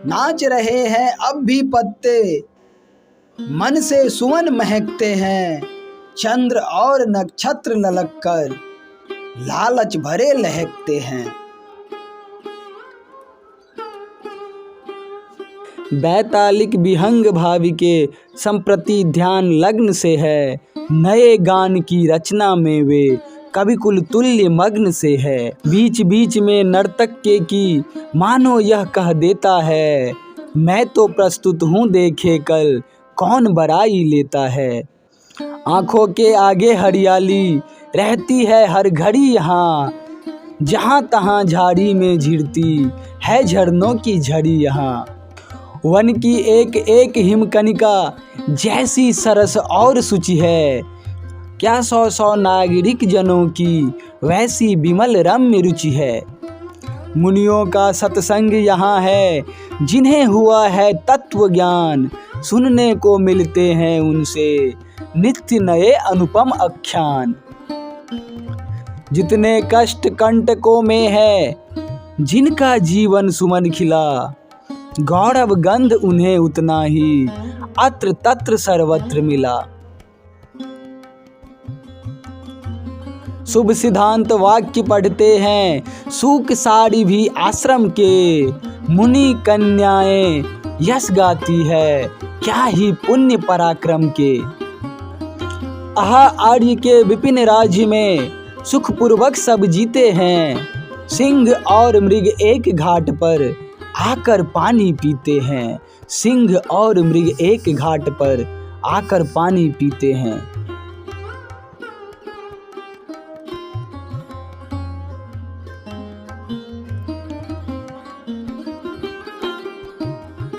नाच रहे हैं अब भी पत्ते, मन से सुवन महकते हैं। चंद्र और नक्षत्र ललक कर लालच भरे लहकते हैं। बैतालिक विहंग भावी के संप्रति ध्यान लग्न से है। नए गान की रचना में वे कविकुल तुल्य मग्न से है। बीच बीच में नर्तक के की मानो यह कह देता है, मैं तो प्रस्तुत हूँ देखे कल कौन बड़ाई लेता है। आँखों के आगे हरियाली रहती है हर घड़ी यहाँ, जहाँ तहाँ झाड़ी में झिरती है झरनों की झड़ी यहाँ। वन की एक एक हिमकणिका जैसी सरस और शुचि है, क्या सौ सौ नागरिक जनों की वैसी विमल रम्य रुचि है। मुनियों का सत्संग यहाँ है, जिन्हें हुआ है तत्व ज्ञान, सुनने को मिलते हैं उनसे नित्य नए अनुपम आख्यान। जितने कष्ट कंटकों में है जिनका जीवन सुमन खिला, गौरव गंध उन्हें उतना ही अत्र तत्र सर्वत्र मिला। शुभ सिद्धांत वाक्य पढ़ते हैं सूक साड़ी भी आश्रम के, मुनि कन्याएं यश गाती है क्या ही पुण्य पराक्रम के। आह आर्य के विपिन राज्य में सुखपूर्वक सब जीते हैं, सिंह और मृग एक घाट पर आकर पानी पीते हैं। सिंह और मृग एक घाट पर आकर पानी पीते हैं।